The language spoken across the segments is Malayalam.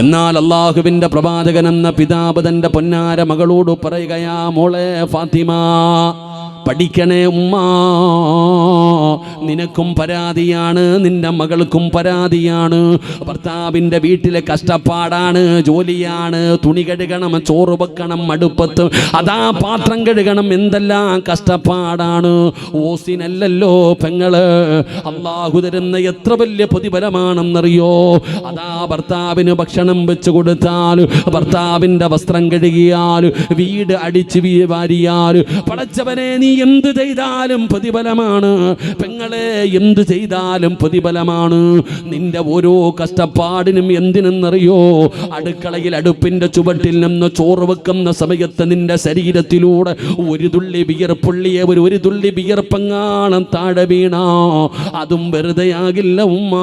എന്നാൽ അള്ളാഹുവിന്റെ പ്രവാചകൻ എന്ന പിതാവ് തന്റെ പൊന്നാര മകളോട് പറയുകയാ, മോളെ ഫാത്തിമ, പഠിക്കണേ ഉമ്മ, നിനക്കും പരാതിയാണ്, നിന്റെ മകൾക്കും പരാതിയാണ്. ഭർത്താവിൻ്റെ വീട്ടിലെ കഷ്ടപ്പാടാണ്, ജോലിയാണ്, തുണി കഴുകണം, ചോറ് വെക്കണം അടുപ്പത്ത്, അതാ പാത്രം കഴുകണം, എന്തെല്ലാം കഷ്ടപ്പാടാണ്. ഓസിനല്ലല്ലോ പെങ്ങള്, അള്ളാഹു തരുന്ന എത്ര വലിയ പ്രതിഫലമാണെന്നറിയോ. അതാ ഭർത്താവിന് ഭക്ഷണം വെച്ച് കൊടുത്താൽ, ഭർത്താവിൻ്റെ വസ്ത്രം കഴുകിയാൽ, വീട് അടിച്ച് വാരിയാൽ, പടച്ചവനെ നീ എന്ത് ചെയ്താലും പ്രതിഫലമാണ് പെങ്ങളെ, എന്ത് ചെയ്താലും പ്രതിഫലമാണ്. നിന്റെ ഓരോ കഷ്ടപ്പാടിനും എന്തിനെന്നറിയോ, അടുക്കളയിൽ അടുപ്പിന്റെ ചുവട്ടിൽ നിന്ന് ചോറ് വെക്കുന്ന സമയത്ത് നിന്റെ ശരീരത്തിലൂടെ ഒരു തുള്ളി വിയർപ്പുള്ളിയെ ഒരു തുള്ളി വിയർപ്പങ്ങാണം താഴെ വീണ അതും വെറുതെ ആകില്ല ഉമ്മ.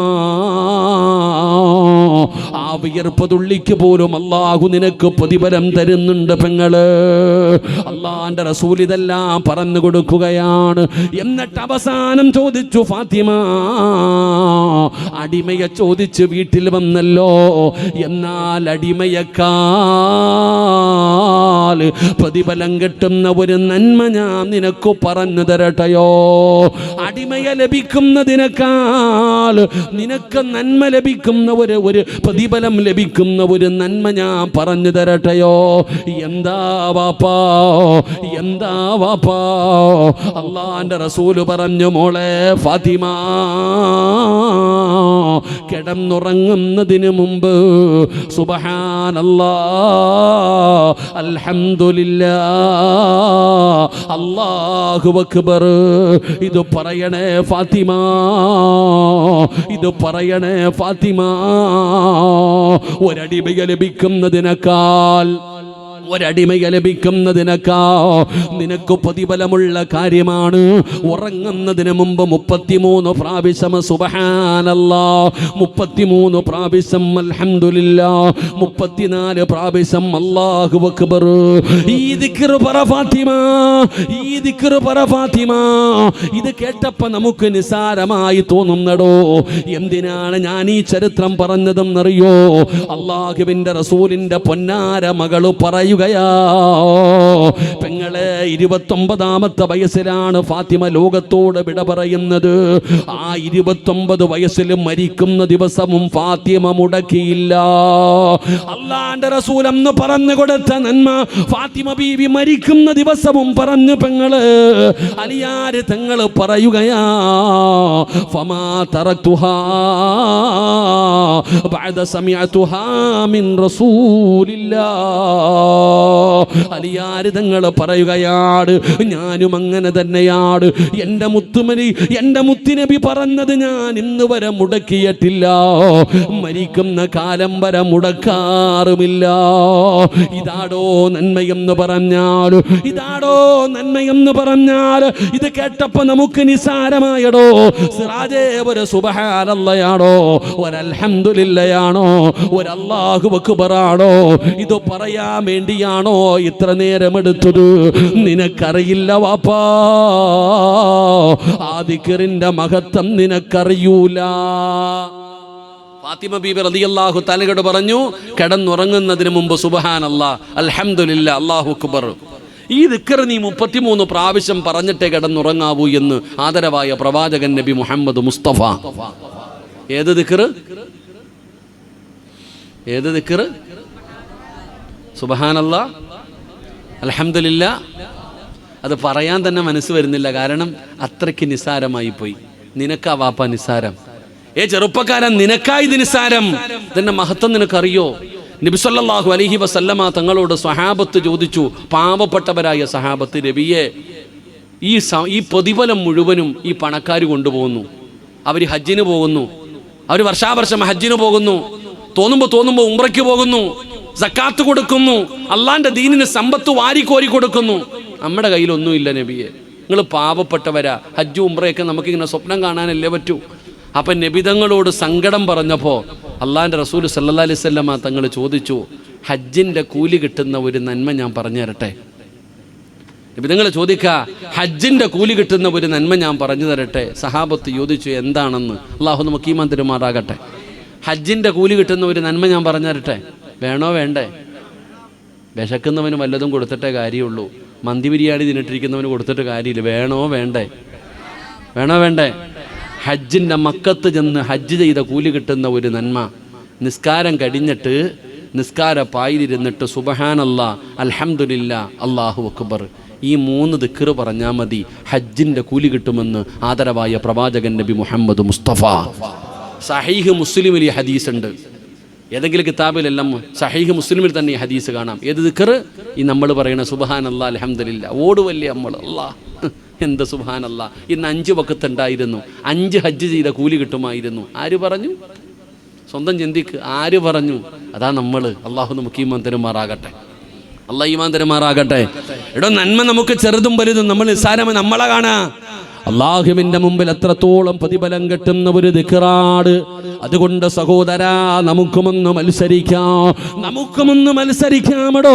ആ വിയർപ്പ് തുള്ളിക്ക് പോലും അല്ലാഹു നിനക്ക് പ്രതിഫലം തരുന്നുണ്ട് പെങ്ങള്. അല്ലാഹുവിന്റെ റസൂൽ ഇതെല്ലാം പറഞ്ഞു കൊടുക്കുകയാണ്. എന്നിട്ട് അവസാനം ചോദിച്ചു ഫാത്തിമ, അടിമയെ ചോദിച്ച് വീട്ടിൽ വന്നല്ലോ, എന്നാൽ അടിമയേക്കാൾ പ്രതിഫലം കിട്ടുന്ന ഒരു നന്മ ഞാൻ നിനക്ക് പറഞ്ഞു തരട്ടെയോ? അടിമയെ ലഭിക്കുന്നതിനേക്കാൾ നിനക്ക് നന്മ ലഭിക്കുന്ന ഒരു പ്രതിഫലം ലഭിക്കുന്ന ഒരു നന്മ ഞാൻ പറഞ്ഞു തരട്ടെയോ? എന്താ വാപ്പാ, എന്താ വാപ്പാ? അള്ളാന്റെ റസൂല് പറഞ്ഞു, മോളെ ഫാത്തിമ, കിടന്നുറങ്ങുന്നതിന് മുമ്പ് സുബ്ഹാനല്ലാഹ്, അൽഹംദുലില്ലാഹ്, അല്ലാഹു അക്ബർ ഇത് പറയണേ ഫാത്തിമ, ഇത് പറയണേ ഫാത്തിമ. ഒരടിമയെ ലഭിക്കുന്നതിനേക്കാൾ നിനക്ക് പ്രതിഫലമുള്ള കാര്യമാണ് ഉറങ്ങുന്നതിന് മുമ്പ് 33 പ്രാവശ്യം സുബ്ഹാനല്ലാഹ്, 33 പ്രാവശ്യം അൽഹംദുലില്ലാഹ്, 34 പ്രാവശ്യം അല്ലാഹു അക്ബർ. ഈ ദിക്ർ പറ ഫാത്തിമ, ഈ ദിക്ർ പറ ഫാത്തിമ. ഇത് കേട്ടപ്പോൾ നമുക്ക് നിസാരമായി തോന്നുന്നടോ. എന്തിനാണ് ഞാൻ ഈ ചരിത്രം പറഞ്ഞതെന്നറിയോ? അല്ലാഹുവിന്റെ റസൂലിന്റെ പൊന്നാര മകള് പറയൂ, പെങ്ങളെ 29ാമത്തെ വയസ്സിലാണ് ഫാത്തിമ ലോകത്തോട് വിട പറയുന്നത്. ആ 29 വയസ്സിൽ മരിക്കുന്ന ദിവസവും ഫാത്തിമ മുടക്കിയില്ല. അല്ലാഹുവിന്റെ റസൂൽ അന്ന് പറഞ്ഞു കൊടുത്ത നന്മ ഫാത്തിമ ബീവി മരിക്കുന്ന ദിവസവും പറഞ്ഞു. പെങ്ങള് അലിയാര് തങ്ങൾ പറയുകയാ, ഫമാ തറക്തുഹാ ബഅദ സമഅതുഹാ മിൻ റസൂലില്ലാഹ്. അലിയാര് തങ്ങൾ പറയുകയാണ്, ഞാനും അങ്ങനെ തന്നെയാണ്. എൻ്റെ മുത്തുനബി പറഞ്ഞത് ഞാൻ ഇന്ന് വരെ മുടക്കിയിട്ടില്ല, മരിക്കുന്ന കാലം വരെ മുടക്കാറുമില്ല. ഇതാടോ നന്മയെന്ന് പറഞ്ഞാൽ, ഇതാടോ നന്മയെന്ന് പറഞ്ഞാൽ, ഇത് കേട്ടപ്പോ നമുക്ക് നിസാരമായടോ. സിറാജേ, ഒരു സുബ്ഹാനല്ലാഹയാണോ, ഒരു അൽഹംദുലില്ലാഹയാണോ, ഒരു അല്ലാഹു അക്ബറാണോ? ഇത് പറയാൻ വേണ്ടിയാണോ ഇത്ര നേരം എടുത്തത്? നിനക്കറിയില്ല വാപ്പാ, ആ ദിക്റിന്റെ മഹത്വം നിനക്കറിയൂല. ഫാത്തിമ ബീബി റളിയല്ലാഹു തആലയോട് പറഞ്ഞു, കിടന്നുറങ്ങുന്നതിന് മുമ്പ് സുബ്ഹാനല്ലാഹ്, അൽഹംദുലില്ലാഹ്, അല്ലാഹു അക്ബർ, ഈ ദിക്ർ നീ 33 പ്രാവശ്യം പറഞ്ഞിട്ടേ കിടന്നുറങ്ങാവൂ എന്ന് ആദരവായ പ്രവാചകൻ നബി മുഹമ്മദ് മുസ്തഫ. ഏത് ദിക്ർ? ഏത് ദിക്ർ? സുബ്ഹാനല്ലാഹ്, അൽഹംദുലില്ലാഹ്. അത് പറയാൻ തന്നെ മനസ്സ് വരുന്നില്ല, കാരണം അത്രയ്ക്ക് നിസാരമായി പോയി. നിനക്കാ വാപ്പ നിസാരം? ചെറുപ്പക്കാരൻ, നിനക്കായി ഇത് നിസാരം? ഇതിന്റെ മഹത്വം നിനക്കറിയോ? നബി സല്ലല്ലാഹു അലൈഹി വസല്ലമ തങ്ങളോട് സ്വഹാബത്ത് ചോദിച്ചു, പാവപ്പെട്ടവരായ സഹാബത്ത്, നബിയെ, ഈ പ്രതിഫലം മുഴുവനും ഈ പണക്കാർ കൊണ്ടുപോകുന്നു. അവർ ഹജ്ജിന് പോകുന്നു, അവർ വർഷാവർഷം ഹജ്ജിന് പോകുന്നു, തോന്നുമ്പോൾ ഉംറയ്ക്ക് പോകുന്നു, സക്കാത്ത് കൊടുക്കുന്നു, അള്ളാന്റെ ദീനിന് സമ്പത്ത് വാരിക്കോരി കൊടുക്കുന്നു. നമ്മുടെ കയ്യിലൊന്നുമില്ല നബിയെ, നിങ്ങൾ പാവപ്പെട്ടവരാ, ഹജ്ജ് ഉംറയൊക്കെ നമുക്കിങ്ങനെ സ്വപ്നം കാണാനല്ലേ പറ്റൂ. അപ്പം നബിതങ്ങളോട് സങ്കടം പറഞ്ഞപ്പോൾ അള്ളാഹിൻ്റെ റസൂൽ സല്ലല്ലാഹു അലൈഹി വസല്ലമ തങ്ങൾ ചോദിച്ചു, ഹജ്ജിൻ്റെ കൂലി കിട്ടുന്ന ഒരു നന്മ ഞാൻ പറഞ്ഞു തരട്ടെ? നബിതങ്ങൾ ചോദിക്കുക, ഹജ്ജിൻ്റെ കൂലി കിട്ടുന്ന ഒരു നന്മ ഞാൻ പറഞ്ഞു തരട്ടെ? സഹാബത്ത് ചോദിച്ചു, എന്താണെന്ന്? അള്ളാഹു നമുക്ക് ഈമാൻ തരുമാറാകട്ടെ. ഹജ്ജിൻ്റെ കൂലി കിട്ടുന്ന ഒരു നന്മ ഞാൻ പറഞ്ഞു തരട്ടെ, വേണോ വേണ്ടേ? വിശക്കുന്നവന് വല്ലതും കൊടുത്തിട്ടേ കാര്യമുള്ളൂ. മന്തി ബിരിയാണി തിന്നിട്ടിരിക്കുന്നവന് കൊടുത്തിട്ട് കാര്യമില്ല. വേണോ വേണ്ടേ? വേണോ വേണ്ടേ? ഹജ്ജിൻ്റെ മക്കത്ത് ചെന്ന് ഹജ്ജ് ചെയ്ത കൂലി കിട്ടുന്ന ഒരു നന്മ, നിസ്കാരം കഴിഞ്ഞിട്ട് നിസ്കാര പായിലിരുന്നിട്ട് സുബ്ഹാനല്ലാ, അൽഹംദുലില്ലാ, അല്ലാഹു അക്ബർ, ഈ 3 ദിക്ർ പറഞ്ഞാൽ മതി, ഹജ്ജിൻ്റെ കൂലി കിട്ടുമെന്ന് ആദരവായ പ്രവാചകൻ നബി മുഹമ്മദ് മുസ്തഫ. സഹീഹ് മുസ്ലിമിൽ ഈ ഹദീസ് ഉണ്ട്. ഏതെങ്കിലും കിതാബിലെല്ലാം സഹീഹ് മുസ്ലിമിൽ തന്നെ ഈ ഹദീസ് കാണാം. ഏത് ദിക്ർ? ഈ നമ്മൾ പറയുന്ന സുബ്ഹാനല്ലാ, അൽഹംദുലില്ലാ. ഓടുവല്ലേ നമ്മൾ, അല്ലാ എന്ത് സുബ്ഹാനല്ലാ. ഇന്ന് 5 വഖത്ത് ഉണ്ടായിരുന്നു, 5 ഹജ്ജ് ചെയ്ത കൂലി കിട്ടുമായിരുന്നു. ആര് പറഞ്ഞു? സ്വന്തം ചിന്തിക്ക്. ആര് പറഞ്ഞു? അതാ നമ്മൾ. അള്ളാഹു നമുക്ക് ഈമാൻ തരുമാറാകട്ടെ. അള്ളാഹ് ഈമാൻ തരുമാറാകട്ടെ. എടോ, നന്മ നമുക്ക് ചെറുതും വലുതും നമ്മൾ നിസ്സാരമ നമ്മളെ കാണാ. അള്ളാഹുവിൻ്റെ മുമ്പിൽ എത്രത്തോളം പ്രതിഫലം കിട്ടുന്ന ഒരു ദിക്റാണ്. അതുകൊണ്ട് സഹോദരാ, നമുക്കുമൊന്ന് മത്സരിക്കാമടോ.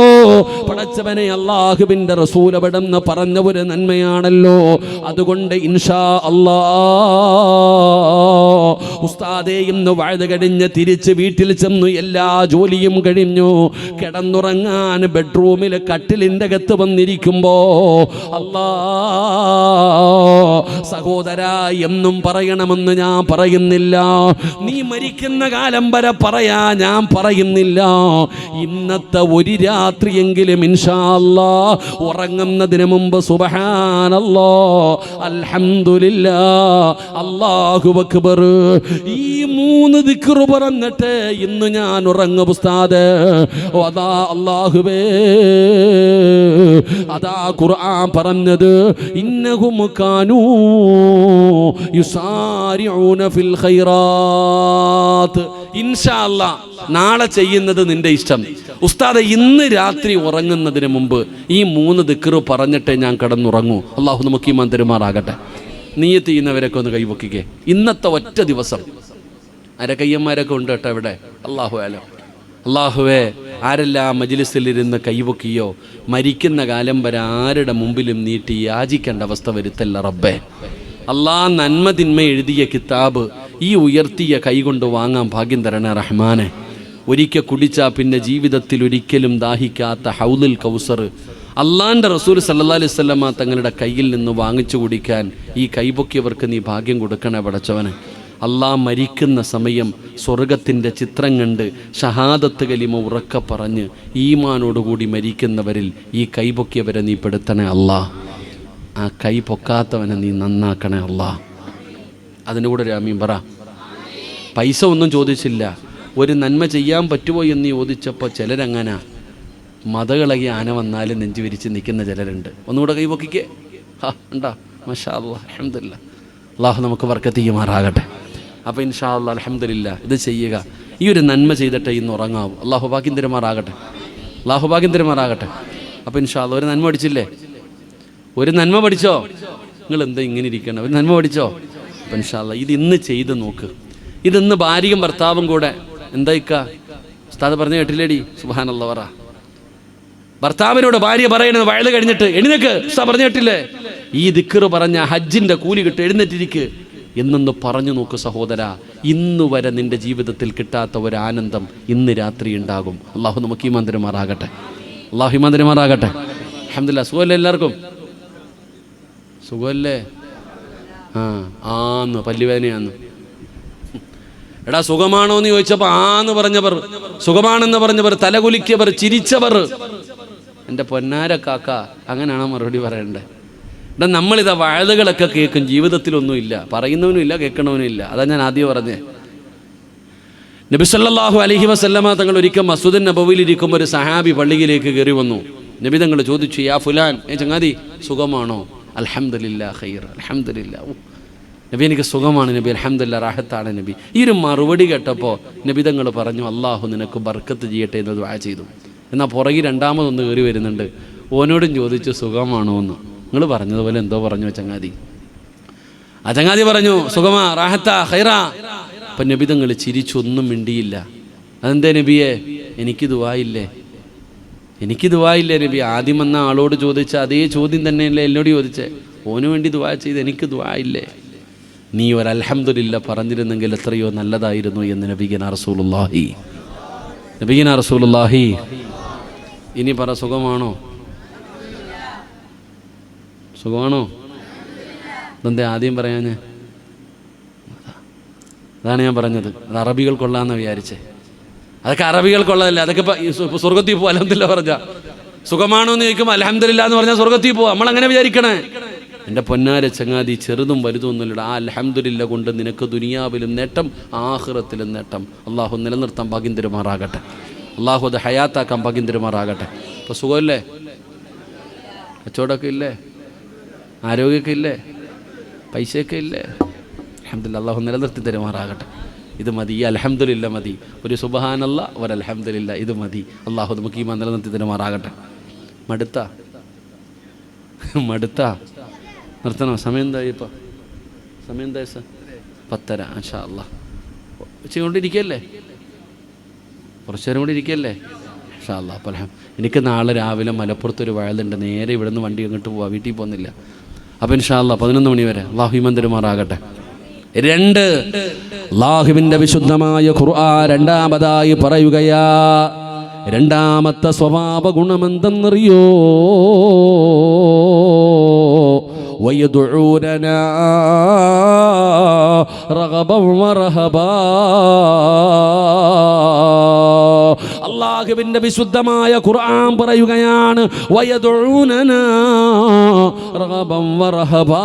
പടച്ചവനെ, അള്ളാഹുവിൻ്റെ റസൂൽ അവിടെന്ന് പറഞ്ഞ ഒരു നന്മയാണല്ലോ. അതുകൊണ്ട് ഇൻഷാ അല്ലാഹ് ഉസ്താദേ ഇന്ന് വഅദ് കഴിഞ്ഞ് തിരിച്ച് വീട്ടിൽ ചെന്നു, എല്ലാ ജോലിയും കഴിഞ്ഞു, കിടന്നുറങ്ങാൻ ബെഡ്റൂമിൽ കട്ടിലിൻ്റെ അകത്ത് വന്നിരിക്കുമ്പോ അല്ലാഹ് സഹോദരാ, എന്നും പറയണമെന്ന് ഞാൻ പറയുന്നില്ല, നീ മരിക്കുന്ന കാലം വരെ പറയാ ഞാൻ പറയുന്നില്ല. ഇന്നത്തെ ഒരു രാത്രിയെങ്കിലും ഇൻഷാ അല്ലാഹ് ഉറങ്ങുന്നതിന് മുമ്പ് സുബ്ഹാനല്ലാഹ്, അൽഹംദുലില്ലാഹ്, അല്ലാഹു അക്ബർ, ഈ 3 ദിക്ർ പറഞ്ഞിട്ട് ഇന്ന് ഞാൻ ഉറങ്ങും ഉസ്താദ്. അതാ അല്ലാഹുവേ, അതാ ഖുർആൻ പറഞ്ഞത്, ഇന്നഹും കാനൂ യുസാരിഊന ഫിൽ ഖൈറാത്ത്. ഇൻഷാ അല്ലാഹ് നാളെ ചെയ്യുന്നത് നിന്റെ ഇഷ്ടം. ഉസ്താദ്, ഇന്ന് രാത്രി ഉറങ്ങുന്നതിന് മുമ്പ് ഈ 3 ദിക്ർ പറഞ്ഞിട്ടേ ഞാൻ കിടന്നുറങ്ങൂ. അള്ളാഹു നമുക്ക് ഈമാൻ തരുമാറാകട്ടെ. നിയ്യത്ത് ചെയ്യുന്നവരൊക്കെ ഒന്ന് കൈവക്കിക്കേ. ഇന്നത്തെ ഒറ്റ ദിവസം അരക്കയ്യന്മാരൊക്കെ ഉണ്ട് കേട്ടോ ഇവിടെ. അല്ലാഹുവേ, ആരെല്ലാം മജ്ലിസിലിരുന്ന് കൈവക്കിയോ മരിക്കുന്ന കാലം വരെ ആരുടെ മുമ്പിലും നീട്ടി യാചിക്കേണ്ട അവസ്ഥ വരുത്തല്ല റബ്ബേ. അല്ലാഹ് നന്മ തിന്മ എഴുതിയ കിതാബ് ഈ ഉയർത്തിയ കൈകൊണ്ട് വാങ്ങാൻ ഭാഗ്യം തരണേ റഹ്മാനെ. ഒരിക്കൽ കുടിച്ചാൽ പിന്നെ ജീവിതത്തിൽ ഒരിക്കലും ദാഹിക്കാത്ത ഹൗലുൽ കൗസർ അള്ളാൻ്റെ റസൂൽ സല്ലല്ലാഹു അലൈഹി വസല്ലമ തങ്ങളുടെ കയ്യിൽ നിന്ന് വാങ്ങിച്ചു കുടിക്കാൻ ഈ കൈപൊക്കിയവർക്ക് നീ ഭാഗ്യം കൊടുക്കണേ പടച്ചവനെ. അള്ളാഹ് മരിക്കുന്ന സമയം സ്വർഗത്തിൻ്റെ ചിത്രം കണ്ട് ഷഹാദത്ത് കലിമ ഉറക്കെ പറഞ്ഞ് ഈമാനോടുകൂടി മരിക്കുന്നവരിൽ ഈ കൈപൊക്കിയവരെ നീ പെടുത്തണേ അല്ലാഹ്. ആ കൈ പൊക്കാത്തവനെ നീ നന്നാക്കണേ അല്ലാഹ്. അതിൻ്റെ കൂടെ രാമീൻ പറ. പൈസ ഒന്നും ചോദിച്ചില്ല, ഒരു നന്മ ചെയ്യാൻ പറ്റുമോ എന്ന് ചോദിച്ചപ്പോൾ ചിലരങ്ങനെ മതകളകി ആന വന്നാലും നെഞ്ചു വിരിച്ച് നിൽക്കുന്ന ചിലരുണ്ട്. ഒന്നുകൂടെ കൈ പൊക്കിക്കേ. ഉണ്ടാ, മാഷാ അല്ലാഹ്, അൽഹംദുലില്ലാ. അല്ലാഹു നമുക്ക് ബർക്കത്ത് ചെയ്യുമാറാകട്ടെ. അപ്പോൾ ഇൻഷാ അല്ലാഹ് അൽഹംദുലില്ലാ ഇത് ചെയ്യുക. ഈ ഒരു നന്മ ചെയ്തിട്ട് ഇന്ന് ഉറങ്ങാവും. അല്ലാഹു ഭാഗ്യം തരുമാറാകട്ടെ. അല്ലാഹു ഭാഗ്യം തരുമാറാകട്ടെ. അപ്പോൾ ഇൻഷാ അല്ലാഹ് ഒരു നന്മ പഠിച്ചില്ലേ? ഒരു നന്മ പഠിച്ചോ? നിങ്ങൾ എന്താ ഇങ്ങനെ ഇരിക്കണം? ഒരു നന്മ പഠിച്ചോ? അപ്പോൾ ഇൻഷാ അല്ലാഹ് ഇത് ഇന്ന് ചെയ്ത് നോക്ക്. ഇതിന്ന് ഭാര്യയും ഭർത്താവും കൂടെ എന്താ ഇക്ക ഉസ്താദ് പറഞ്ഞു കേട്ടില്ലേടി? സുബ്ഹാനല്ലാഹ് പറ. ഭർത്താവിനോട് ഭാര്യ പറയണത് വയല് കഴിഞ്ഞിട്ട്, എഴുന്നേക്ക്, ഉസ്താദ് പറഞ്ഞു കേട്ടില്ലേ? ഈ ദിക്ർ പറഞ്ഞ ഹജ്ജിൻ്റെ കൂലി കിട്ടും, എഴുന്നേറ്റിരിക്ക് എന്നൊന്ന് പറഞ്ഞു നോക്ക് സഹോദര. ഇന്നു വരെ നിന്റെ ജീവിതത്തിൽ കിട്ടാത്ത ഒരു ആനന്ദം ഇന്ന് രാത്രി ഉണ്ടാകും. അള്ളാഹു നമുക്ക് ഈമാൻ തരുമാറാകട്ടെ. അള്ളാഹു ഈമാൻ തരുമാറാകട്ടെ. അൽഹംദുലില്ലാ. സുഖമല്ലേ എല്ലാവർക്കും? സുഖമല്ലേ? ആന്ന് പല്ലുവേദനയാന്ന്. എടാ സുഖമാണോ എന്ന് ചോദിച്ചപ്പോൾ ആന്ന് പറഞ്ഞവർ, സുഖമാണെന്ന് പറഞ്ഞവർ, തലകുലിക്കവർ, ചിരിച്ചവർ, എൻ്റെ പൊന്നാര കാക്ക, അങ്ങനെയാണോ മറുപടി പറയണ്ടേ? എടാ നമ്മളിതാ വഅദുകളൊക്കെ കേൾക്കും, ജീവിതത്തിലൊന്നുമില്ല, പറയുന്നവനും ഇല്ല, കേൾക്കണവനും ഇല്ല. അതാ ഞാൻ ആദ്യം പറഞ്ഞേ. നബി സല്ലല്ലാഹു അലൈഹി വസല്ലമ തങ്ങൾ ഒരിക്കൽ മസ്ജിദുൻ നബവിയിൽ ഇരിക്കുമ്പോൾ ഒരു സഹാബി പള്ളിയിലേക്ക് കയറി വന്നു. നബി തങ്ങൾ ചോദിച്ചു, യാ ഫുലാൻ, ചങ്ങാതി സുഖമാണോ? അൽഹംദുലില്ലാ ഖൈർ, അൽഹംദുലില്ലാ. നബി എനിക്ക് സുഖമാണ് നബി, അൽഹംദുലില്ലാ റാഹത്താണ് നബി. ഈ ഒരു മറുപടി കേട്ടപ്പോൾ നബി തങ്ങൾ പറഞ്ഞു, അള്ളാഹു നിനക്ക് ബർക്കത്ത് ചെയ്യട്ടെ എന്ന് ദുആ ചെയ്തു. എന്നാൽ പുറകിൽ രണ്ടാമതൊന്ന് കയറി വരുന്നുണ്ട്. ഓനോടും ചോദിച്ചു സുഖമാണോ എന്ന്. നിങ്ങൾ പറഞ്ഞതുപോലെ എന്തോ പറഞ്ഞു ചങ്ങാതി. ആ ചങ്ങാതി പറഞ്ഞു സുഖമാ, റാഹത്താ, ഖൈറാ. അപ്പം നബി തങ്ങൾ ചിരിച്ചൊന്നും മിണ്ടിയില്ല. അതെന്തേ നബിയെ? എനിക്ക് ദുആയില്ലേ? എനിക്ക് ദുആയില്ലേ നബി? ആദ്യം വന്ന ആളോട് ചോദിച്ച അതേ ചോദ്യം തന്നെയല്ലേ എന്നോട് ചോദിച്ചേ. ഓന് വേണ്ടി ദുആ ചെയ്ത് എനിക്ക് ദുആയില്ലേ? നീ ഒരു അൽഹംദുലില്ലാ പറഞ്ഞിരുന്നെങ്കിൽ എത്രയോ നല്ലതായിരുന്നു എന്ന് നബിഗന റസൂലുള്ളാഹി. ഇനി പറ, സുഖമാണോ? സുഖമാണോ? ഇതെന്താ ആദ്യം പറയാഞ്ഞേ? അതാണ് ഞാൻ പറഞ്ഞത്, അത് അറബികൾ കൊള്ളാമെന്ന് വിചാരിച്ചേ. അതൊക്കെ അറബികൾ കൊള്ളതല്ല. അതൊക്കെ ഇപ്പം സ്വർഗത്തിൽ പോവാ. അൽഹംദുലില്ലാ പറഞ്ഞാൽ സുഖമാണോ എന്ന് ചോദിക്കുമ്പോൾ അൽഹംദുലില്ലാ എന്ന് പറഞ്ഞാൽ സ്വർഗത്തിൽ പോവാ. നമ്മളങ്ങനെ വിചാരിക്കണേ. എൻ്റെ പൊന്നാര ചങ്ങാതി, ചെറുതും വലുതും ഒന്നുമില്ല. ആ അൽഹംദുലില്ലാ കൊണ്ട് നിനക്ക് ദുനിയാവിലും നേട്ടം, ആഖിറത്തിലും നേട്ടം. അള്ളാഹു നിലനിർത്താൻ ഭാഗ്യം തരുമാറാകട്ടെ. അള്ളാഹു അത് ഹയാത്താക്കാൻ ഭാഗ്യം തരുമാറാകട്ടെ. ഇപ്പോൾ സുഖമില്ലേ? കച്ചവടമൊക്കെ ഇല്ലേ? ആരോഗ്യമൊക്കെ ഇല്ലേ? പൈസയൊക്കെ ഇല്ലേ? അൽഹംദുലില്ലാ, അള്ളാഹു നിലനിർത്തി തരുമാറാകട്ടെ. ഇത് മതി, ഈ അൽഹംദുലില്ലാ മതി. ഒരു സുബ്ഹാനല്ലാ, ഒരു അൽഹംദുലില്ലാ, ഇത് മതി. അള്ളാഹു നമുക്ക് ഈമാൻ നിലനിർത്തി തരുമാറാകട്ടെ. മടുത്താ നിർത്തണോ? സമയം എന്തായി? ഇപ്പം സമയം എന്തായി സാർ? 10:30. മാഷാ അല്ലാഹ്. ഉച്ചകൊണ്ടിരിക്കല്ലേ? കുറച്ചു നേരം കൂടി ഇരിക്കല്ലേ? മാഷാ അല്ലാഹ്. അപ്പോൾ എനിക്ക് നാളെ രാവിലെ മലപ്പുറത്തൊരു വയലുണ്ട്. നേരെ ഇവിടെ നിന്ന് വണ്ടി അങ്ങോട്ട് പോവാം, വീട്ടിൽ പോകുന്നില്ല. അപ്പോൾ ഇൻഷാ അല്ലാഹ് 11 മണി വരെ അള്ളാഹു ഈമാൻ തരുമാറാകട്ടെ. 2, അല്ലാഹുവിൻ്റെ വിശുദ്ധമായ ഖുർആൻ രണ്ടാമതായി പറയുകയാ. രണ്ടാമത്തെ സ്വഭാവ ഗുണമെന്തെന്നറിയോ? വയദുഊനനാ റഗബൻ വറഹബാ. അല്ലാഹുവിൻ്റെ വിശുദ്ധമായ ഖുർആൻ പറയുകയാണ്, വയദുഊനനാ റഗബൻ വറഹബാ.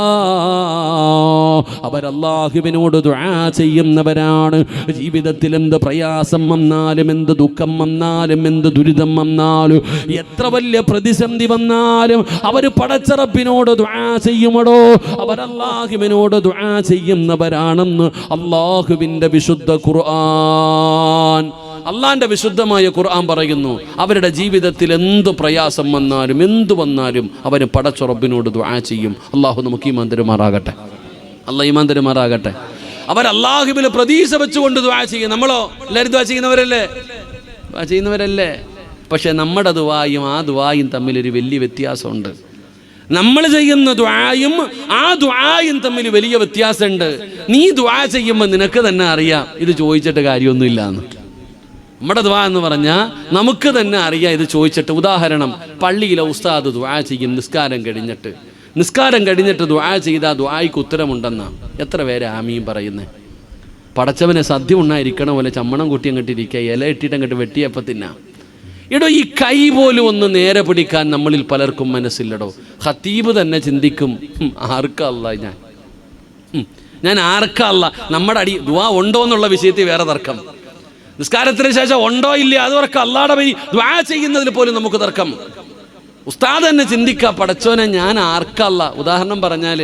അവർ അല്ലാഹുവിനോട് ദുആ ചെയ്യുന്നവരാണ്. ജീവിതത്തിൽ എന്ത് പ്രയാസം വന്നാലും, എന്ത് ദുഃഖം വന്നാലും, എന്ത് ദുരിതം വന്നാലും, എത്ര വലിയ പ്രതിസന്ധി വന്നാലും അവർ പടച്ച റബ്ബിനോട് ദുആ ചെയ്യുമടോ. അവർ അല്ലാഹുവിനോട് ദുആ ചെയ്യുന്നവരാണെന്ന് അല്ലാഹുവിൻ്റെ വിശുദ്ധ ഖുർആൻ, അള്ളാന്റെ വിശുദ്ധമായ ഖുർആൻ പറയുന്നു. അവരുടെ ജീവിതത്തിൽ എന്ത് പ്രയാസം വന്നാലും, എന്തു വന്നാലും അവർ പടച്ച റബ്ബിനോട് ദുആ ചെയ്യും. അല്ലാഹു നമുക്ക് ഈമാൻ തരുമാറാകട്ടെ. അല്ലാഹു ഈമാൻ തരുമാറാകട്ടെ. അവർ അല്ലാഹുവിൽ പ്രതീക്ഷ വെച്ചുകൊണ്ട് ദുആ ചെയ്യും. നമ്മളോ എല്ലാവരും ദുആ ചെയ്യുന്നവരല്ലേ? പക്ഷെ നമ്മുടെ ദുആയും ആ ദുആയും തമ്മിലൊരു വലിയ വ്യത്യാസമുണ്ട്. നമ്മൾ ചെയ്യുന്ന ദുആയും ആ ദുആയും തമ്മിൽ വലിയ വ്യത്യാസമുണ്ട്. നീ ദുആ ചെയ്യുമ്പോൾ നിനക്ക് തന്നെ അറിയാം ഇത് ചോദിച്ചിട്ട് കാര്യമൊന്നുമില്ല എന്ന്. നമ്മുടെ ദുആ എന്ന് പറഞ്ഞാൽ നമുക്ക് തന്നെ അറിയാം ഇത് ചോദിച്ചിട്ട്. ഉദാഹരണം, പള്ളിയിലെ ഉസ്താദ് ദുആ ചെയ്യും നിസ്കാരം കഴിഞ്ഞിട്ട് ദുആ ചെയ്താൽ ദുആയ്ക്ക് ഉത്തരമുണ്ടെന്നാ. എത്ര പേര് ആമീൻ പറയുന്നത്? പടച്ചവനെ സദ്യ ഉണ്ണായിരിക്കണ പോലെ ചമ്മണം കൂട്ടി അങ്ങോട്ട് ഇരിക്കുക, ഇല ഇട്ടിട്ട് അങ്ങോട്ട് വെട്ടിയപ്പം തിന്നാം. ഇടോ, ഈ കൈ പോലും ഒന്ന് നേരെ പിടിക്കാൻ നമ്മളിൽ പലർക്കും മനസ്സില്ലടോ. ഖത്തീബ് തന്നെ ചിന്തിക്കും, ആർക്കല്ല ഞാൻ ആർക്കല്ല. നമ്മുടെ അടി ദുആ ഉണ്ടോ എന്നുള്ള വിഷയത്തിൽ വേറെ തർക്കം. നിസ്കാരത്തിന് ശേഷം ഉണ്ടോ ഇല്ല അത് വർക്ക് അല്ലാഹുടെ വഴി ദുആ ചെയ്യുന്നതിൽ പോലും നമുക്ക് തർക്കം. ഉസ്താദ് തന്നെ ചിന്തിക്കുക, പടച്ചോനെ ഞാൻ ആർക്കല്ല. ഉദാഹരണം പറഞ്ഞാൽ,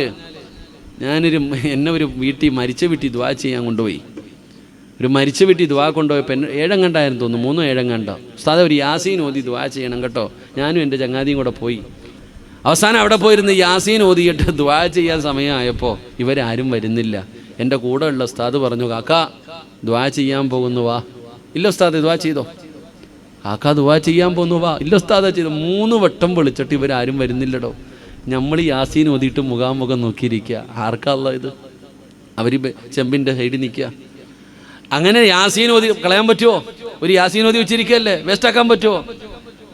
എന്നെ ഒരു മരിച്ച വീട്ടിൽ ദുആ ചെയ്യാൻ കൊണ്ടുപോയി. ഒരു മരിച്ച വീട്ടിൽ ദുആ കൊണ്ടുപോയപ്പോൾ 7 കണ്ടായിരുന്നു തോന്നുന്നു, 3 7 കണ്ടോ. ഉസ്താദ് ഒരു യാസീൻ ഓതി ദുആ ചെയ്യണം കേട്ടോ. ഞാനും എൻ്റെ ചങ്ങാതിയും കൂടെ പോയി. അവസാനം അവിടെ പോയിരുന്ന് യാസീൻ ഓതിയിട്ട് ദുആ ചെയ്യാൻ സമയമായപ്പോൾ ഇവരാരും വരുന്നില്ല. എൻ്റെ കൂടെ ഉള്ള ഉസ്താദ് പറഞ്ഞു, കാക്കാ ദുആ ചെയ്യാൻ പോകുന്നു വാ. ഇല്ല ഉസ്താദ് ദുആ ചെയ്തോ. കാക്കാ ദുആ ചെയ്യാൻ പോകുന്നു വാ. ഇല്ല ഉസ്താദ് ചെയ്തു. 3 വട്ടം വിളിച്ചിട്ട് ഇവരാരും വരുന്നില്ലടോ. നമ്മൾ യാസീൻ ഓതിയിട്ട് മുഖാമുഖം നോക്കിയിരിക്കുക. ആർക്കല്ല ഇത്? അവർ ചെമ്പിൻ്റെ സൈഡിൽ നിൽക്കുക. അങ്ങനെ യാസീൻ ഓതി കളയാൻ പറ്റുമോ? ഒരു യാസീൻ ഓതി വെച്ചിരിക്കുകയല്ലേ, വേസ്റ്റാക്കാൻ പറ്റുമോ?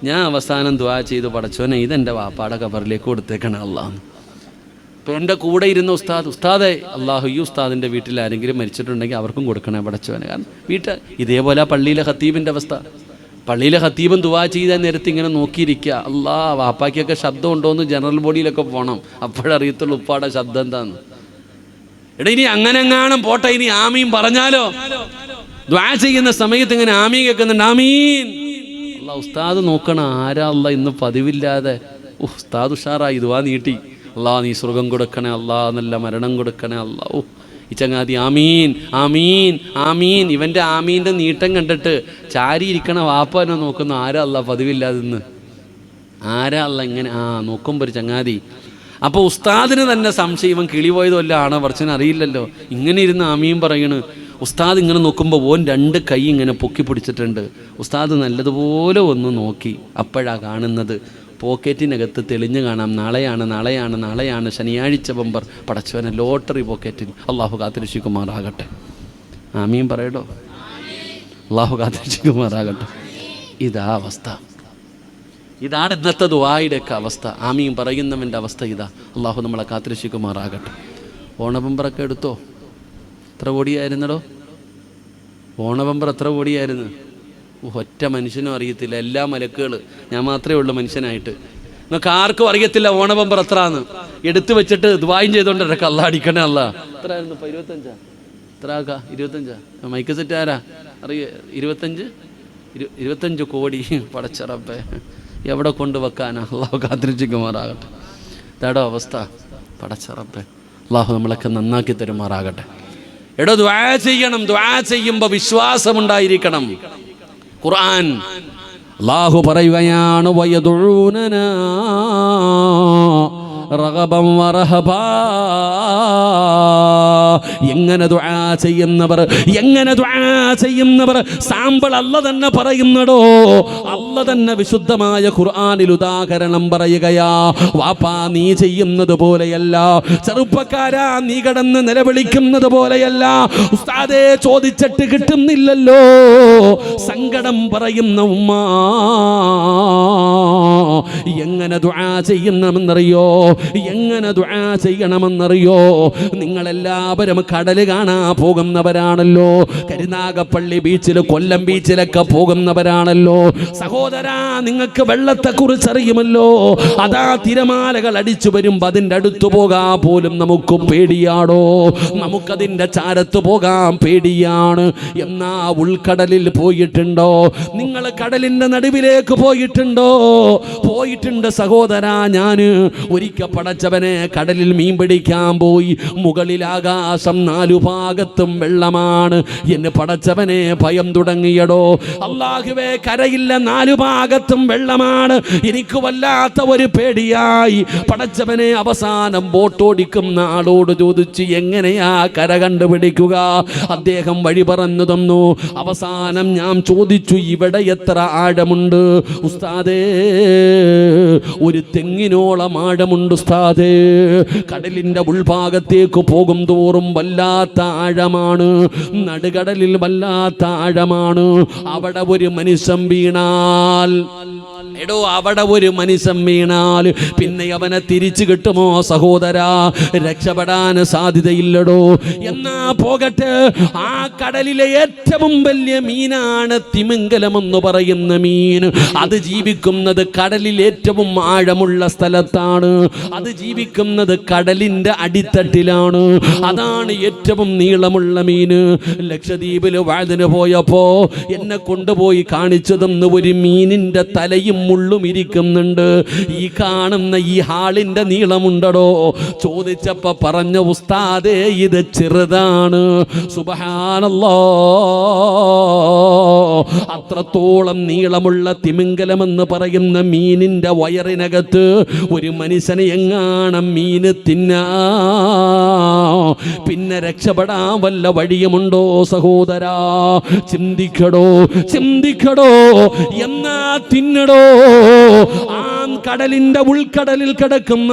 ഞാൻ അവസാനം ദുആ ചെയ്തു, പടച്ചോനെ ഇതെൻ്റെ വാപ്പാടെ ഖബറിലേക്ക് കൊടുത്തേക്കണം അല്ലാഹ്. ഇപ്പം എൻ്റെ കൂടെ ഇരുന്ന ഉസ്താദെ അല്ലാഹു ഈ ഉസ്താദിൻ്റെ വീട്ടിൽ ആരെങ്കിലും മരിച്ചിട്ടുണ്ടെങ്കിൽ അവർക്കും കൊടുക്കണേ പടച്ചോനെ. കാരണം ഇതേപോലെ പള്ളിയിലെ ഖത്തീബിൻ്റെ അവസ്ഥ. പള്ളിയിലെ ഖത്തീബും ദുആ ചെയ്താൽ നേരത്തെ ഇങ്ങനെ നോക്കിയിരിക്കുക. വാപ്പാക്കൊക്കെ ശബ്ദം ഉണ്ടോയെന്ന് ജനറൽ ബോഡിയിലൊക്കെ പോകണം, അപ്പോഴറിയത്തുള്ളൂ ഉപ്പാടെ ശബ്ദം എന്താന്ന്. എടാ ഇനി അങ്ങനെങ്ങാനും പോട്ടെ, ഇനി ആമീൻ പറഞ്ഞാലോ? ദുആ ചെയ്യുന്ന സമയത്ത് ഇങ്ങനെ ആമീൻ കേൾക്കുന്നുണ്ട്, ആമീൻ. അല്ലാ ഉസ്താദ് നോക്കണം ആരാ അല്ല ഇന്ന് പതിവില്ലാതെ ഉസ്താദ് ഉഷാറായി ദുആ നീട്ടി. അല്ലാ നീ സ്വർഗം കൊടുക്കണേ അല്ലാ, നല്ല മരണം കൊടുക്കണേ അല്ലാ. ഈ ചങ്ങാതി ആമീൻ ആമീൻ ആമീൻ. ഇവൻ്റെ ആമീൻ്റെ നീട്ടം കണ്ടിട്ട് ചാരിയിരിക്കണ വാപ്പനെ നോക്കുന്ന ആരാ അല്ല പതിവില്ലാതെ ഇന്ന് ആരാ അല്ല ഇങ്ങനെ നോക്കുമ്പോൾ ഒരു ചങ്ങാതി. അപ്പോൾ ഉസ്താദിന് തന്നെ സംശയം, ഇവൻ കിളി പോയതല്ല ആണോ പറച്ചന് അറിയില്ലല്ലോ. ഇങ്ങനെ ഇരുന്ന് ആമീൻ പറയണ്. ഉസ്താദ് ഇങ്ങനെ നോക്കുമ്പോൾ ഓൻ 2 കൈ ഇങ്ങനെ പൊക്കി പിടിച്ചിട്ടുണ്ട്. ഉസ്താദ് നല്ലതുപോലെ ഒന്ന് നോക്കി, അപ്പോഴാണ് കാണുന്നത് പോക്കറ്റിനകത്ത് തെളിഞ്ഞു കാണാം, നാളെയാണ് ശനിയാഴ്ച ബമ്പർ. പടച്ചവനെ ലോട്ടറി പോക്കറ്റിൽ. അള്ളാഹു കാത്തിരക്ഷിക്കുമാറാകട്ടെ. ആമീൻ പറയടോ. അള്ളാഹു കാത്തിരക്ഷിക്കുമാറാകട്ടെ. ഇതാ അവസ്ഥ. ഇതാണ് ഇന്നത്തെ ദുആയുടെയൊക്കെ അവസ്ഥ. ആമീൻ പറയുന്നവൻ്റെ അവസ്ഥ ഇതാ. അള്ളാഹു നമ്മളെ കാത്തിരക്ഷിക്കുമാറാകട്ടെ. ഓണബമ്പറൊക്കെ എടുത്തോ? എത്ര കോടിയായിരുന്നടോ ഓണബമ്പർ? എത്ര കോടിയായിരുന്നു? ഒറ്റ മനുഷ്യനും അറിയത്തില്ല. എല്ലാ മലക്കുകൾ, ഞാൻ മാത്രമേ ഉള്ളൂ മനുഷ്യനായിട്ട്. നിങ്ങൾക്ക് ആർക്കും അറിയത്തില്ല ഓണബമ്പർ എത്രയാന്ന്. എടുത്തു വെച്ചിട്ട് ദുആയും ചെയ്തോണ്ടിരക്ക അല്ലാ അടിക്കണേ അല്ലാ. എത്ര ആയിരുന്നു? 25 എത്ര ആക്കാ? 25 മൈക്ക് സെറ്റ് ആരാ അറിയ? 25 കോടി. പടച്ചറപ്പേ, എവിടെ കൊണ്ടുവെക്കാനാ? അള്ളാഹു കാത്തിരക്ഷിക്കുമാറാകട്ടെ. ഇതാടോ അവസ്ഥ. പടച്ചറപ്പേ, അള്ളാഹു നമ്മളൊക്കെ നന്നാക്കി തരുമാറാകട്ടെ. എടോ ദുആ ചെയ്യണം. ദുആ ചെയ്യുമ്പോൾ വിശ്വാസമുണ്ടായിരിക്കണം. ഖുർആൻ അല്ലാഹു പറയുകയാണ്, വയദുഊനനാ റഗബൻ വറഹബാ. എങ്ങനെ ദുആ ചെയ്യുന്നവർ സാമ്പിൾ അല്ല തന്നെ പറയുന്നടോ. അല്ല തന്നെ വിശുദ്ധമായ ഖുർആനിൽ ഉദാഹരണം പറയുകയാ. വാപ്പാ, നീ ചെയ്യുന്നത് പോലെയല്ല. ചെറുപ്പക്കാരാ, നീ കിടന്ന് നിലവിളിക്കുന്നത് പോലെയല്ല. ഉസ്താദേ, ചോദിച്ചിട്ട് കിട്ടുന്നില്ലല്ലോ. സങ്കടം പറയുന്ന ഉമ്മ എങ്ങനെ ദുആ ചെയ്യണമെന്നറിയോ? നിങ്ങളെല്ലാവരും കടല് കാണാൻ പോകുന്നവരാണല്ലോ. കരുനാഗപ്പള്ളി ബീച്ചിൽ, കൊല്ലം ബീച്ചിലൊക്കെ പോകുന്നവരാണല്ലോ. സഹോദരാ, നിങ്ങൾക്ക് വെള്ളത്തെക്കുറിച്ച് അറിയുമല്ലോ. അതാ തിരമാലകൾ അടിച്ചു വരുമ്പോൾ അതിൻ്റെ അടുത്ത് പോകാൻ പോലും നമുക്ക് പേടിയാടോ. നമുക്കതിൻ്റെ ചാരത്ത് പോകാൻ പേടിയാണ്. എന്നാ ഉൾക്കടലിൽ പോയിട്ടുണ്ടോ? നിങ്ങൾ കടലിൻ്റെ നടുവിലേക്ക് പോയിട്ടുണ്ട് സഹോദരാ. ഞാൻ ഒരിക്കൽ പടച്ചവനെ കടലിൽ മീൻ പിടിക്കാൻ പോയി. മുകളിൽ ആകാശം, 4 ഭാഗത്തും വെള്ളമാണ്. എന്നെ പടച്ചവനെ ഭയം തുടങ്ങിയടോ. അല്ലാഹുവേ, കരയില്ല, 4 ഭാഗത്തും വെള്ളമാണ്. എനിക്ക് വല്ലാത്ത ഒരു പേടിയായി. പടച്ചവനെ അവസാനം ബോട്ടോടിക്കുന്ന ആളോട് ചോദിച്ചു, എങ്ങനെയാ കര കണ്ടുപിടിക്കുക? അദ്ദേഹം വഴി പറഞ്ഞു തന്നു. അവസാനം ഞാൻ ചോദിച്ചു, ഇവിടെ എത്ര ആഴമുണ്ട്? ഉസ്താദേ, ഒരു തെങ്ങിനോളം ആഴമുണ്ട് ഉസ്താദേ. കടലിൻ്റെ ഉൾഭാഗത്തേക്ക് പോകും തോറും വല്ലാത്ത ആഴമാണ്. നടുകടലിൽ വല്ലാത്ത ആഴമാണ്. അവിടെ ഒരു മനുഷ്യൻ വീണാൽ പിന്നെ അവനെ തിരിച്ചു കിട്ടുമോ സഹോദരാ? രക്ഷപ്പെടാൻ സാധ്യതയില്ലടോ. എന്നാ പോകട്ടെ, ആ കടലിലെ ഏറ്റവും വലിയ മീനാണ് തിമിംഗലം എന്ന് പറയുന്ന മീൻ. അത് ജീവിക്കുന്നത് കടലിൽ ഏറ്റവും ആഴമുള്ള സ്ഥലത്താണ്. അത് ജീവിക്കുന്നത് കടലിൻ്റെ അടിത്തട്ടിലാണ്. അതാണ് ഏറ്റവും നീളമുള്ള മീന്. ലക്ഷദ്വീപിൽ വാഴന് പോയപ്പോ എന്നെ കൊണ്ടുപോയി കാണിച്ചു തന്ന ഒരു മീനിന്റെ തലയും മുള്ളും ഇരിക്കുന്നുണ്ട്. ഈ കാണുന്ന ഈ ഹാളിന്റെ നീളമുണ്ടടോ. ചോദിച്ചപ്പോ പറഞ്ഞ, ഉസ്താദേ, ഇത് ചെറുതാണ്. സുബ്ഹാനല്ലാഹ്, അത്രത്തോളം നീളമുള്ള തിമിംഗലം എന്ന് പറയുന്ന മീനിന്റെ വയറിനകത്ത് ഒരു മനുഷ്യനെ എങ്ങാണം മീന് തിന്നാ പിന്നെ രക്ഷപ്പെടാൻ വല്ല വഴിയുമുണ്ടോ സഹോദരാ? ചിന്തിക്കടോ. എന്നാ തിന്നടോ. ആ കടലിന്റെ ഉൾക്കടലിൽ കിടക്കുന്ന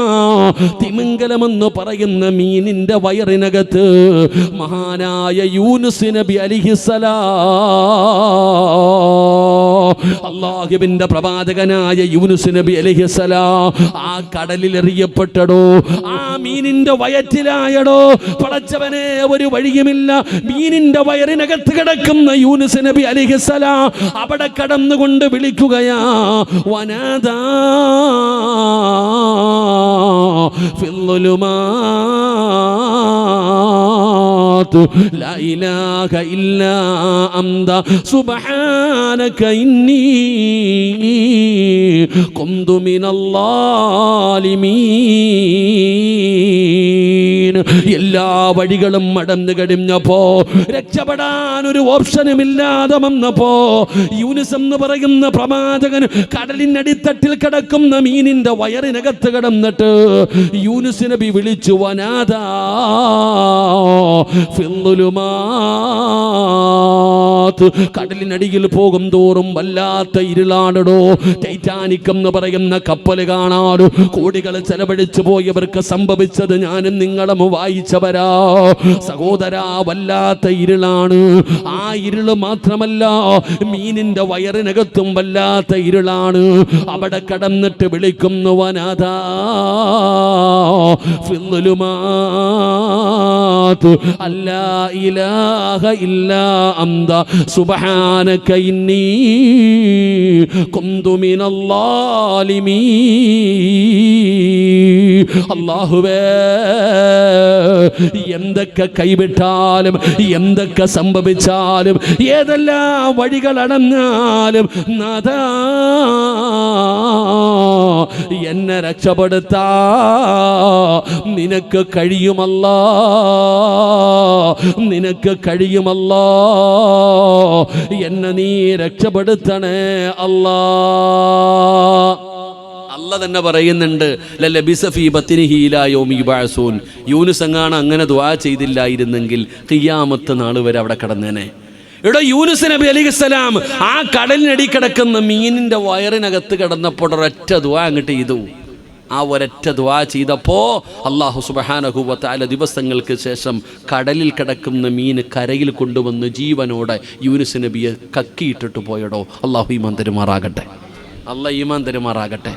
തിമിംഗലമെന്ന് പറയുന്ന മീനിന്റെ വയറിനകത്ത് മഹാനായ യൂനുസ് നബി അലൈഹിസ്സലാം, അല്ലാഹുവിന്റെ പ്രവാചകനായ യൂനുസ് നബി അലൈഹിസ്സലാം ആ കടലിൽ എറിയപ്പെട്ടടോ. ആ മീനിന്റെ വയറ്റിലായടോ. പടച്ചവനെ, ഒരു വഴിയുമില്ല. മീനിന്റെ വയറിനകത്ത് കിടക്കുന്ന യൂനുസ് നബി അലൈഹിസ്സലാം അവിടെ കടന്നുകൊണ്ട് വിളിക്കുകയാ, വനാദാ ഫിൽ ളുലുമാത് ലാ ഇലാഹ ഇല്ലാ അന്ത സുബ്ഹാനക ഇന്നി കുന്തു മിനൽ ളാലിമീൻ. എല്ലാ വഴികളും മടന്നു കഴിഞ്ഞപ്പോ, രക്ഷപ്പെടാൻ ഒരു ഓപ്ഷനും ഇല്ലാതെ വന്നപ്പോ, യൂനുസ് എന്ന് പറയുന്ന പ്രവാചകൻ കടലിനടിത്തട്ടിൽ കിടക്കുന്ന മീനിന്റെ വയറിനകത്ത് കിടന്നിട്ട് യൂനുസ് നബി വിളിച്ചു, വനാദാ ഫിൽ ളുലുമാത് കടലിനടിയിൽ പോകും തോറും വല്ലാത്ത ഇരുളാണടോ. ടൈറ്റാനിക് എന്ന് പറയുന്ന കപ്പൽ കാണാറ് കോടികൾ ചെലവഴിച്ചു പോയവർക്ക് സംഭവിച്ചത് ഞാനും നിങ്ങളും വായിച്ചവരാ. സഹോദരാ, വല്ലാത്ത ഇരുളാണ്. ആ ഇരുള് മാത്രമല്ല, മീനിന്റെ വയറിനകത്തും വല്ലാത്ത ഇരുളാണ്. അവിടെ കടന്നിട്ട് വിളിക്കുന്നു വനാദാ ഫിദ്ദുലുമാത് അല്ലാ ഇലാഹ ഇല്ലാ അന്ത സുബ്ഹാനക ഇന്നി കുന്തു മിനൽ ളാലിമീൻ. അല്ലാഹുവേ, എന്തൊക്കെ കൈവിട്ടാലും എന്തൊക്കെ സംഭവിച്ചാലും ഏതെല്ലാം വഴികൾ അടഞ്ഞാലും നാഥാ എന്നെ രക്ഷപ്പെടുത്താ നിനക്ക് കഴിയുമല്ലാ, നിനക്ക് കഴിയുമല്ലാ. എന്നെ നീ രക്ഷപ്പെടുത്തണേ അല്ലാ. അല്ല തന്നെ പറയുന്നുണ്ട്, യൂനുസ് എങ്ങാണ് അങ്ങനെ ദുആ ചെയ്തില്ലായിരുന്നെങ്കിൽ ഖിയാമത്ത് നാൾ വരെ അവിടെ കിടന്നേനെ. ഇവിടെ യൂനുസ് നബി അലൈഹിസ്സലാം ആ കടലിനടി കിടക്കുന്ന മീനിന്റെ വയറിനകത്ത് കിടന്നപ്പോൾ ഒരൊറ്റ ദുആ അങ്ങോട്ട് ചെയ്തു. ആ ഒരൊറ്റ ദുആ ചെയ്തപ്പോ അല്ലാഹു സുബ്ഹാനഹു വ തആല ദിവസങ്ങൾക്ക് ശേഷം കടലിൽ കിടക്കുന്ന മീൻ കരയിൽ കൊണ്ടുവന്ന് ജീവനോടെ യൂനുസ് നബിയെ കക്കിയിട്ടിട്ട് പോയടോ. അല്ലാഹു ഈമാൻ തരുമാറാകട്ടെ. അല്ലാഹു ഈമാൻ തരുമാറാകട്ടെ.